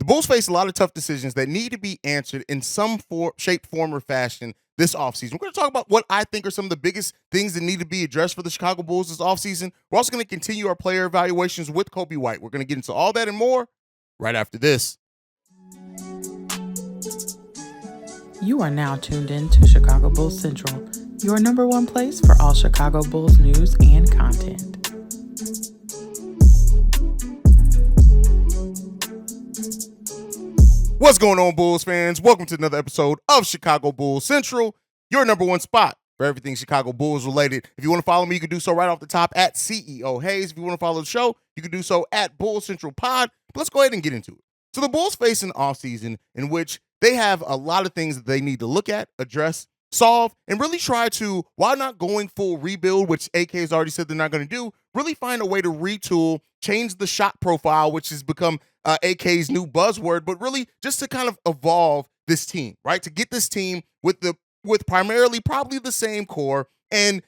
Bulls face a lot of tough decisions that need to be answered in some shape, form, or fashion this offseason. We're going to talk about what I think are some of the biggest things that need to be addressed for the Chicago Bulls this offseason. We're also going to continue our player evaluations with Coby White. We're going to get into all that and more right after this. You are now tuned in to Chicago Bulls Central, your number one place for all Chicago Bulls news and content. What's going on, Bulls fans? Welcome to another episode of Chicago Bulls Central, your number one spot for everything Chicago Bulls related. If you want to follow me, you can do so right off the top at CEO Haize. If you want to follow the show, you can do so at Bulls Central Pod. But let's go ahead and get into it. So the Bulls face an offseason in which they have a lot of things that they need to look at, address, solve, and really try to, while not going full rebuild, which AK has already said they're not going to do, really find a way to retool, change the shot profile, which has become AK's new buzzword, but really just to kind of evolve this team, right? To get this team with primarily probably the same core and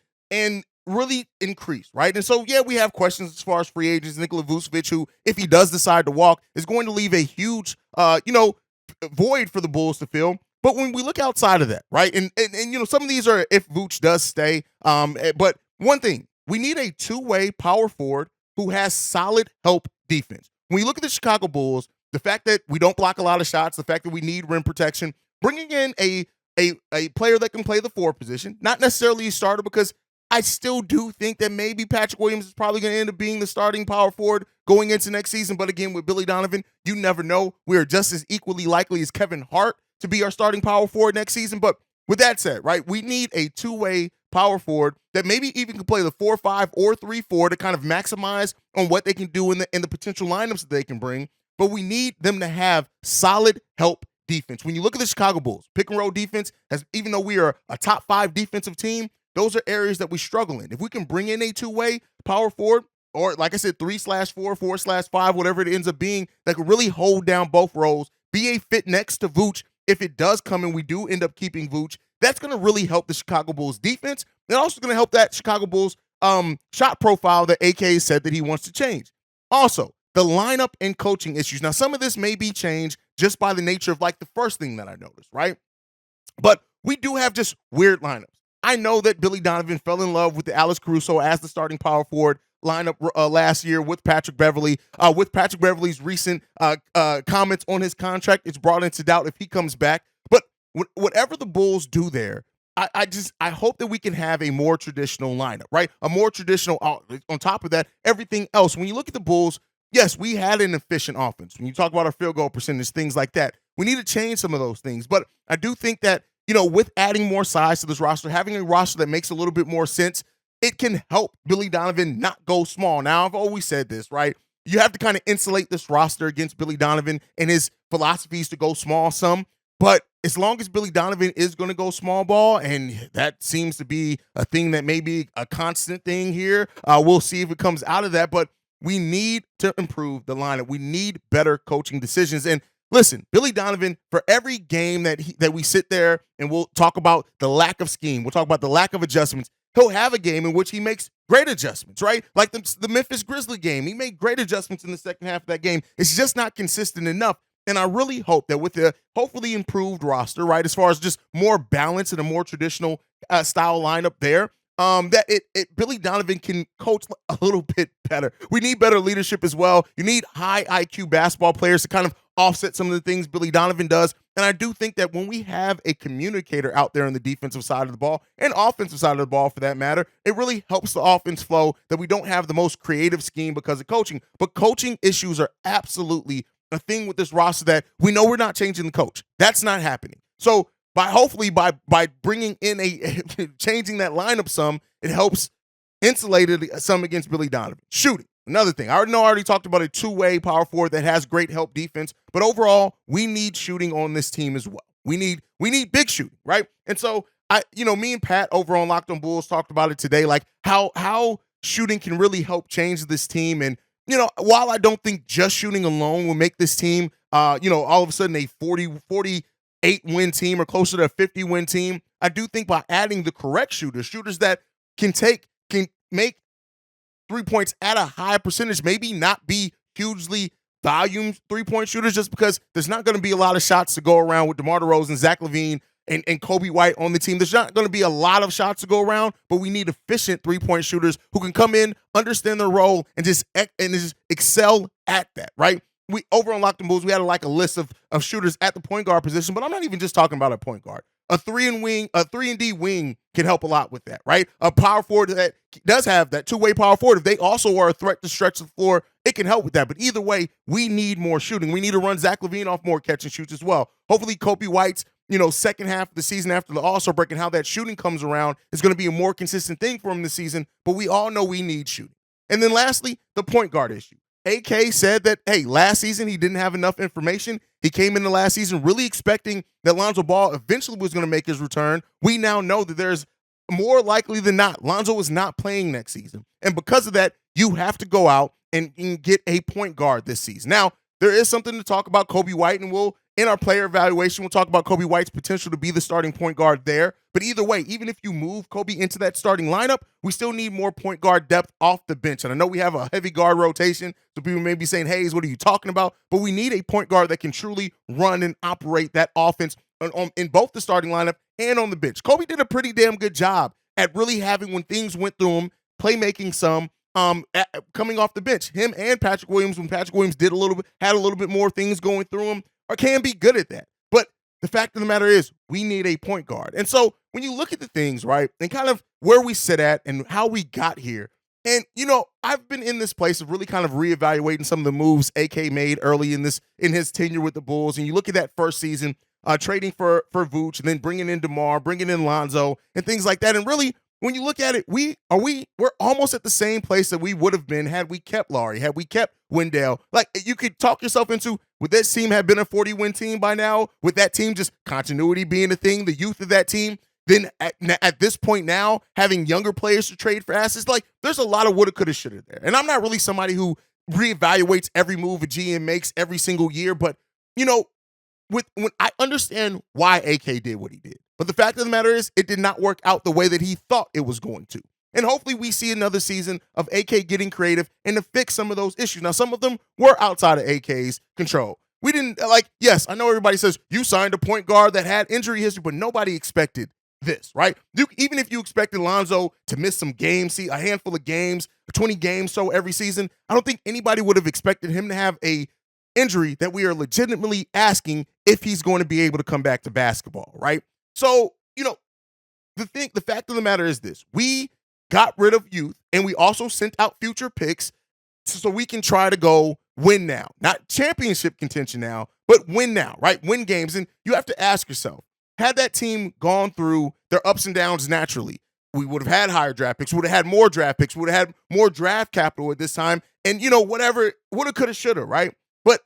really increase, right? And so, yeah, we have questions as far as free agents. Nikola Vucevic, who, if he does decide to walk, is going to leave a huge, void for the Bulls to fill. But when we look outside of that, right, and some of these are if Vooch does stay. But one thing, we need a two-way power forward who has solid help defense. When you look at the Chicago Bulls, the fact that we don't block a lot of shots, the fact that we need rim protection, bringing in a player that can play the forward position, not necessarily a starter, because I still do think that maybe Patrick Williams is probably going to end up being the starting power forward going into next season. But again, with Billy Donovan, you never know. We are just as equally likely as Kevin Hart to be our starting power forward next season. But with that said, right, we need a two-way power forward that maybe even can play the 4-5 or 3-4 to kind of maximize on what they can do in the potential lineups that they can bring. But we need them to have solid help defense. When you look at the Chicago Bulls, pick and roll defense, even though we are a top 5 defensive team, those are areas that we struggle in. If we can bring in a two-way power forward, or like I said, 3/4, 4/5, whatever it ends up being, that could really hold down both roles, be a fit next to Vooch. If it does come and we do end up keeping Vooch, that's going to really help the Chicago Bulls defense. And also going to help that Chicago Bulls shot profile that AK said that he wants to change. Also, the lineup and coaching issues. Now, some of this may be changed just by the nature of like the first thing that I noticed, right? But we do have just weird lineups. I know that Billy Donovan fell in love with the Alex Caruso as the starting power forward lineup last year with Patrick Beverley. With Patrick Beverley's recent comments on his contract, it's brought into doubt if he comes back. But whatever the Bulls do there, I hope that we can have a more traditional lineup, right? A more traditional, on top of that, everything else. When you look at the Bulls, yes, we had an efficient offense. When you talk about our field goal percentage, things like that, we need to change some of those things. But I do think that, with adding more size to this roster, having a roster that makes a little bit more sense, it can help Billy Donovan not go small. Now, I've always said this, right? You have to kind of insulate this roster against Billy Donovan and his philosophies to go small some. But as long as Billy Donovan is going to go small ball, and that seems to be a thing that may be a constant thing here, we'll see if it comes out of that. But we need to improve the lineup. We need better coaching decisions. And listen, Billy Donovan, for every game that we sit there and we'll talk about the lack of scheme, we'll talk about the lack of adjustments, he'll have a game in which he makes great adjustments, right? Like the Memphis Grizzly game. He made great adjustments in the second half of that game. It's just not consistent enough. And I really hope that with a hopefully improved roster, right, as far as just more balance and a more traditional style lineup there, that Billy Donovan can coach a little bit better. We need better leadership as well. You need high IQ basketball players to kind of offset some of the things Billy Donovan does. And I do think that when we have a communicator out there on the defensive side of the ball and offensive side of the ball for that matter, it really helps the offense flow, that we don't have the most creative scheme because of coaching. But coaching issues are absolutely a thing with this roster that we know we're not changing the coach. That's not happening. So hopefully by bringing in changing that lineup some, it helps insulate it some against Billy Donovan. Shooting. Another thing, I already talked about a two-way power forward that has great help defense, but overall, we need shooting on this team as well. We need big shooting, right? And so me and Pat over on Locked On Bulls talked about it today, like how shooting can really help change this team. And while I don't think just shooting alone will make this team, all of a sudden a 48 win team or closer to a 50 win team, I do think by adding the correct shooters that can make 3 points at a high percentage, maybe not be hugely volume three-point shooters just because there's not going to be a lot of shots to go around with DeMar DeRozan, Zach LaVine, and Coby White on the team. There's not going to be a lot of shots to go around, but we need efficient three-point shooters who can come in, understand their role, and just excel at that, right? We over on Locked 'n Bulls, we had like a list of shooters at the point guard position, but I'm not even just talking about a point guard. A 3-and-D wing can help a lot with that, right? A power forward that does have that two-way power forward. If they also are a threat to stretch the floor, it can help with that. But either way, we need more shooting. We need to run Zach LaVine off more catch and shoots as well. Hopefully, Coby White's second half of the season after the All-Star break and how that shooting comes around is going to be a more consistent thing for him this season. But we all know we need shooting. And then lastly, the point guard issue. AK said that, hey, last season he didn't have enough information. He came into last season really expecting that Lonzo Ball eventually was going to make his return. We now know that there's more likely than not, Lonzo is not playing next season. And because of that, you have to go out and get a point guard this season. Now, there is something to talk about Coby White, and in our player evaluation, we'll talk about Coby White's potential to be the starting point guard there. But either way, even if you move Coby into that starting lineup, we still need more point guard depth off the bench. And I know we have a heavy guard rotation, so people may be saying, Haize, what are you talking about? But we need a point guard that can truly run and operate that offense in both the starting lineup and on the bench. Coby did a pretty damn good job at really having, when things went through him, playmaking some, coming off the bench. Him and Patrick Williams, when Patrick Williams had a little bit more things going through him, or can be good at that. But the fact of the matter is, we need a point guard. And so when you look at the things, right, and kind of where we sit at and how we got here, and I've been in this place of really kind of reevaluating some of the moves AK made early in his tenure with the Bulls. And you look at that first season, trading for Vooch, and then bringing in DeMar, bringing in Lonzo, and things like that. And really, when you look at it, we're almost at the same place that we would have been had we kept Laurie, had we kept Wendell. Like, you could talk yourself into, would that team have been a 40-win team by now? With that team just continuity being a thing, the youth of that team? Then at this point now, having younger players to trade for assets, like, there's a lot of woulda, coulda, shoulda there. And I'm not really somebody who reevaluates every move a GM makes every single year, but when I understand why AK did what he did. But the fact of the matter is, it did not work out the way that he thought it was going to. And hopefully we see another season of AK getting creative and to fix some of those issues. Now, some of them were outside of AK's control. We didn't, yes, I know everybody says you signed a point guard that had injury history, but nobody expected this, right? Even if you expected Lonzo to miss some games, see a handful of games, 20 games so every season, I don't think anybody would have expected him to have a injury that we are legitimately asking if he's going to be able to come back to basketball, right? So, the fact of the matter is this. We got rid of youth, and we also sent out future picks so we can try to go win now. Not championship contention now, but win now, right? Win games. And you have to ask yourself, had that team gone through their ups and downs naturally, we would have had higher draft picks, we would have had more draft picks, we would have had more draft capital at this time, and, whatever, woulda, coulda, shoulda, right? But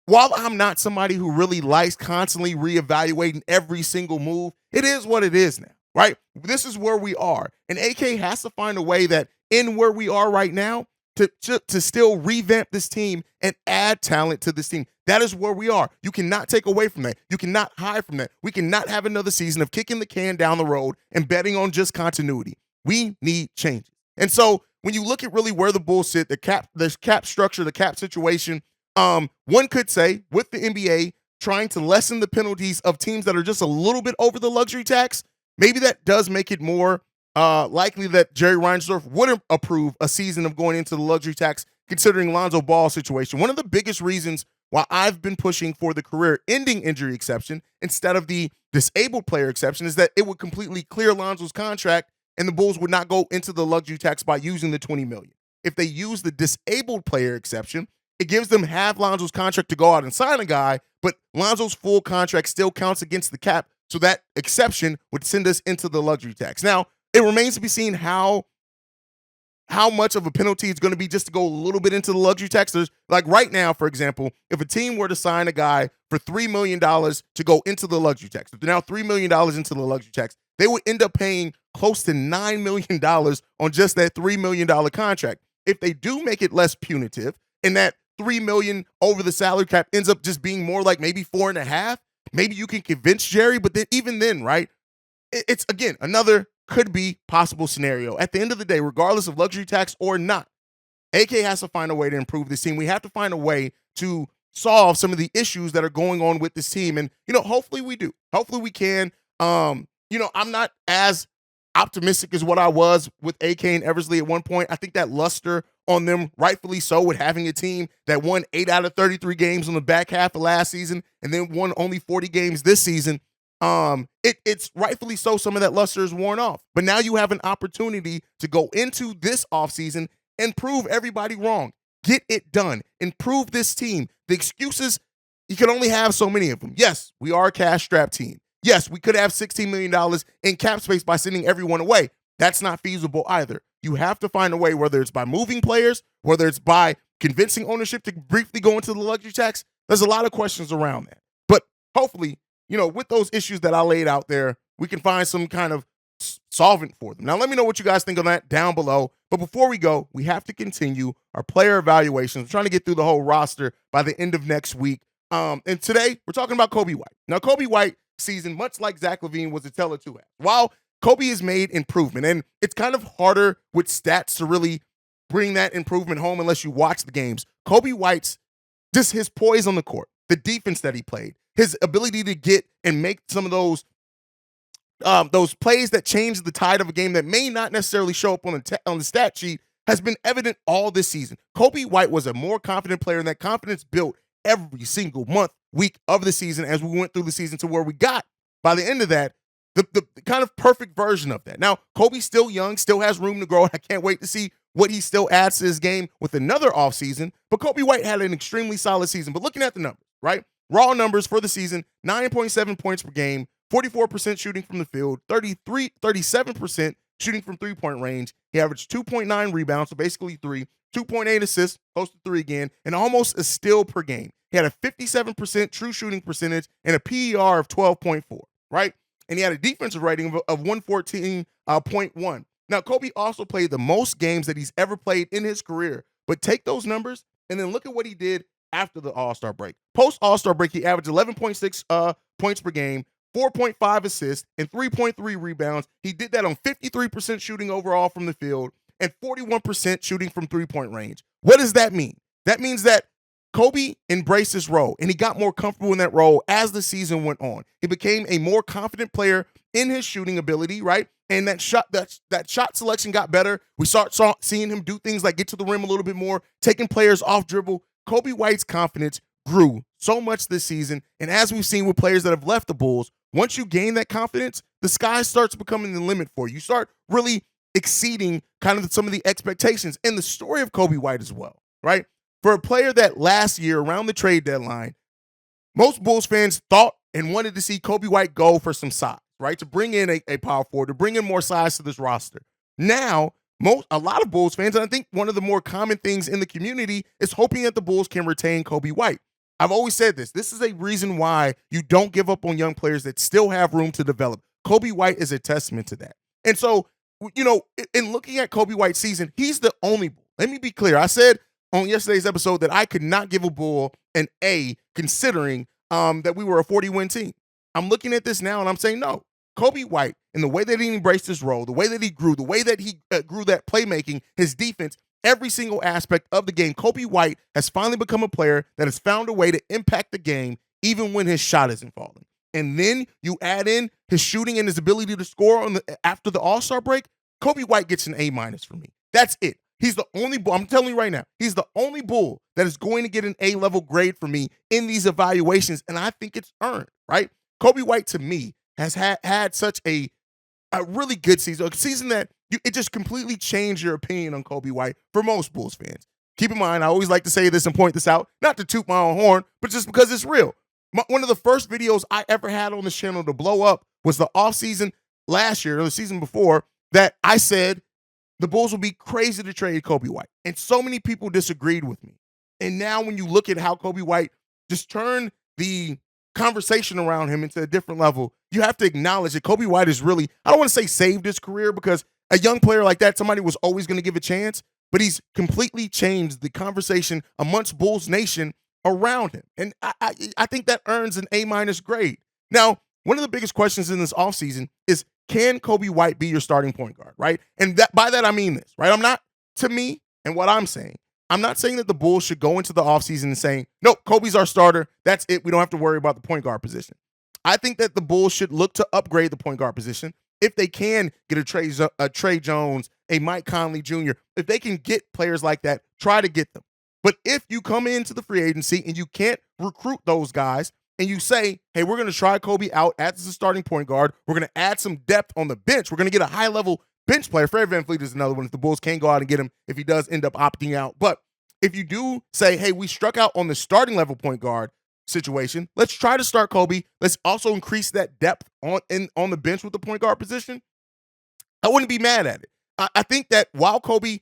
while I'm not somebody who really likes constantly reevaluating every single move, it is what it is now, right? This is where we are. And AK has to find a way that in where we are right now to still revamp this team and add talent to this team. That is where we are. You cannot take away from that. You cannot hide from that. We cannot have another season of kicking the can down the road and betting on just continuity. We need changes. And so when you look at really where the Bulls sit, the cap structure, the cap situation, one could say with the NBA trying to lessen the penalties of teams that are just a little bit over the luxury tax, maybe that does make it more likely that Jerry Reinsdorf would approve a season of going into the luxury tax, considering Lonzo Ball's situation. One of the biggest reasons why I've been pushing for the career-ending injury exception instead of the disabled player exception is that it would completely clear Lonzo's contract and the Bulls would not go into the luxury tax by using the $20 million. If they use the disabled player exception, it gives them half Lonzo's contract to go out and sign a guy, but Lonzo's full contract still counts against the cap, so that exception would send us into the luxury tax. Now, it remains to be seen how much of a penalty it's going to be just to go a little bit into the luxury tax. There's, like right now, for example, if a team were to sign a guy for $3 million to go into the luxury tax, if they're now $3 million into the luxury tax, they would end up paying close to $9 million on just that $3 million contract. If they do make it less punitive and that $3 million over the salary cap ends up just being more like maybe 4.5, maybe you can convince Jerry, but then even then, right, it's, again, another could be possible scenario. At the end of the day, regardless of luxury tax or not, AK has to find a way to improve this team. We have to find a way to solve some of the issues that are going on with this team. And, hopefully we do. Hopefully we can. I'm not as optimistic as what I was with AK and Eversley at one point. I think that luster on them, rightfully so, with having a team that won 8 out of 33 games on the back half of last season and then won only 40 games this season. It's rightfully so some of that luster is worn off. But now you have an opportunity to go into this offseason and prove everybody wrong. Get it done. Improve this team. The excuses, you can only have so many of them. Yes, we are a cash-strapped team. Yes, we could have $16 million in cap space by sending everyone away. That's not feasible either. You have to find a way, whether it's by moving players, whether it's by convincing ownership to briefly go into the luxury tax. There's a lot of questions around that. But hopefully, with those issues that I laid out there, we can find some kind of solvent for them. Now, let me know what you guys think on that down below. But before we go, we have to continue our player evaluations. We're trying to get through the whole roster by the end of next week. And today, we're talking about Coby White. Now, Coby White season, much like Zach LaVine was a tell of two halves. While Coby has made improvement, and it's kind of harder with stats to really bring that improvement home unless you watch the games. Coby White's just his poise on the court, the defense that he played, his ability to get and make some of those plays that change the tide of a game that may not necessarily show up on the stat sheet has been evident all this season. Coby White was a more confident player, and that confidence built every single month, week of the season as we went through the season to where we got, by the end of that, the kind of perfect version of that. Now, Coby's still young, still has room to grow. I can't wait to see what he still adds to his game with another offseason. But Coby White had an extremely solid season. But looking at the numbers, right? Raw numbers for the season, 9.7 points per game, 44% shooting from the field, 37% shooting from three-point range. He averaged 2.9 rebounds, so basically 3, 2.8 assists, close to 3 again, and almost a steal per game. He had a 57% true shooting percentage and a PER of 12.4, right? And he had a defensive rating of 114.1. Now, Coby also played the most games that he's ever played in his career. But take those numbers and then look at what he did after the All-Star break. Post-All-Star break, he averaged 11.6 points per game, 4.5 assists, and 3.3 rebounds. He did that on 53% shooting overall from the field and 41% shooting from three-point range. What does that mean? That means that Coby embraced his role, and he got more comfortable in that role as the season went on. He became a more confident player in his shooting ability, right? And that shot selection got better. We saw seeing him do things like get to the rim a little bit more, taking players off dribble. Coby White's confidence grew so much this season, and as we've seen with players that have left the Bulls, once you gain that confidence, the sky starts becoming the limit for you. You start really exceeding kind of some of the expectations. And the story of Coby White as well, right? For a player that last year around the trade deadline, most Bulls fans thought and wanted to see Coby White go for some size, right? To bring in a power forward, to bring in more size to this roster. Now, a lot of Bulls fans, and I think one of the more common things in the community is hoping that the Bulls can retain Coby White. I've always said this. This is a reason why you don't give up on young players that still have room to develop. Coby White is a testament to that. And so, in looking at Coby White's season, he's the only Bull. Let me be clear. I said on yesterday's episode that I could not give a Bull an A considering that we were a 40-win team. I'm looking at this now and I'm saying no. Coby White, in the way that he embraced his role, the way that he grew, the way that he grew that playmaking, his defense, every single aspect of the game, Coby White has finally become a player that has found a way to impact the game even when his shot isn't falling. And then you add in his shooting and his ability to score after the All-Star break, Coby White gets an A- for me. That's it. He's the only Bull, I'm telling you right now, he's the only Bull that is going to get an A-level grade for me in these evaluations, and I think it's earned, right? Coby White, to me, has had such a really good season, a season that it just completely changed your opinion on Coby White for most Bulls fans. Keep in mind, I always like to say this and point this out, not to toot my own horn, but just because it's real. One of the first videos I ever had on this channel to blow up was the offseason last year, or the season before, that I said the Bulls would be crazy to trade Coby White. And so many people disagreed with me. And now when you look at how Coby White just turned the conversation around him into a different level, you have to acknowledge that Coby White is really, I don't want to say saved his career, because a young player like that, somebody was always going to give a chance, but he's completely changed the conversation amongst Bulls Nation around him. And I think that earns an A- grade. Now, one of the biggest questions in this offseason is, can Coby White be your starting point guard, right? And by that, I mean this, right? I'm not, to me, and what I'm saying, I'm not saying that the Bulls should go into the offseason and saying, nope, Coby's our starter. That's it. We don't have to worry about the point guard position. I think that the Bulls should look to upgrade the point guard position. If they can get a Trey Jones, a Mike Conley Jr., if they can get players like that, try to get them. But if you come into the free agency and you can't recruit those guys and you say, hey, we're going to try Coby out as a starting point guard, we're going to add some depth on the bench, we're going to get a high-level bench player. Fred VanVleet is another one if the Bulls can go out and get him if he does end up opting out. But if you do say, hey, we struck out on the starting level point guard situation, let's try to start Coby. Let's also increase that depth on the bench with the point guard position. I wouldn't be mad at it. I think that while Coby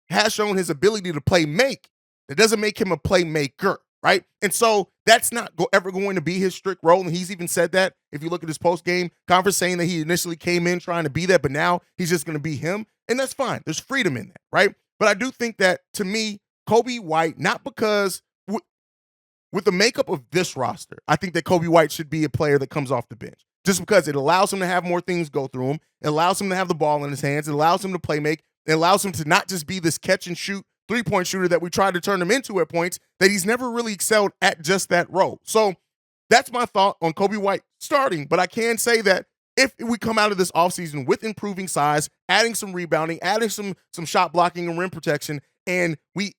has shown his ability to play make, that doesn't make him a playmaker, right? And so that's not ever going to be his strict role. And he's even said that if you look at his post-game conference, saying that he initially came in trying to be that, but now he's just going to be him. And that's fine. There's freedom in that, right? But I do think that, to me, Coby White, not because with the makeup of this roster, I think that Coby White should be a player that comes off the bench just because it allows him to have more things go through him. It allows him to have the ball in his hands. It allows him to play make. It allows him to not just be this catch and shoot three-point shooter that we tried to turn him into at points, that he's never really excelled at just that role. So that's my thought on Coby White starting. But I can say that if we come out of this offseason with improving size, adding some rebounding, adding some shot blocking and rim protection, and we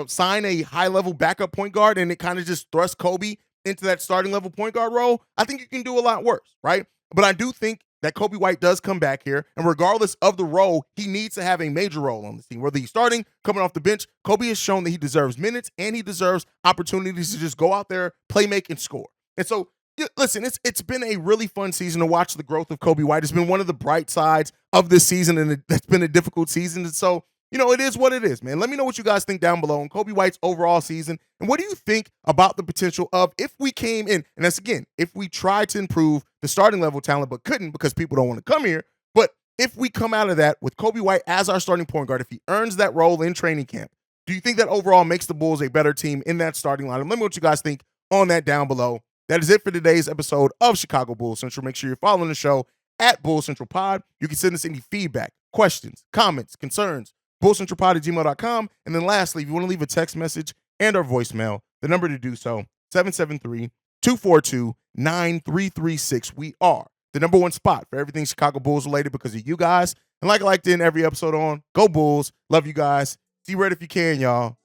sign a high-level backup point guard and it kind of just thrusts Coby into that starting level point guard role, I think you can do a lot worse, right? But I do think that Coby White does come back here, and regardless of the role, he needs to have a major role on the team. Whether he's starting, coming off the bench, Coby has shown that he deserves minutes and he deserves opportunities to just go out there, play, make, and score. And so, listen, it's been a really fun season to watch the growth of Coby White. It's been one of the bright sides of this season, and it's been a difficult season. And so, it is what it is, man. Let me know what you guys think down below on Coby White's overall season. And what do you think about the potential of, if we came in, and that's, again, if we tried to improve the starting level talent but couldn't because people don't want to come here, but if we come out of that with Coby White as our starting point guard, if he earns that role in training camp, do you think that overall makes the Bulls a better team in that starting lineup? Let me know what you guys think on that down below. That is it for today's episode of Chicago Bulls Central. Make sure you're following the show at Bulls Central Pod. You can send us any feedback, questions, comments, concerns, bullcentralpod@gmail.com. And then lastly, if you want to leave a text message and our voicemail, the number to do so, 773-242-9336. We are the number one spot for everything Chicago Bulls related because of you guys. And like I like to end every episode on, go Bulls. Love you guys. See red if you can, y'all.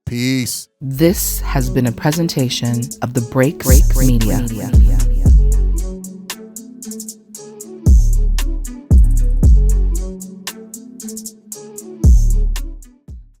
Peace. This has been a presentation of the Break Media.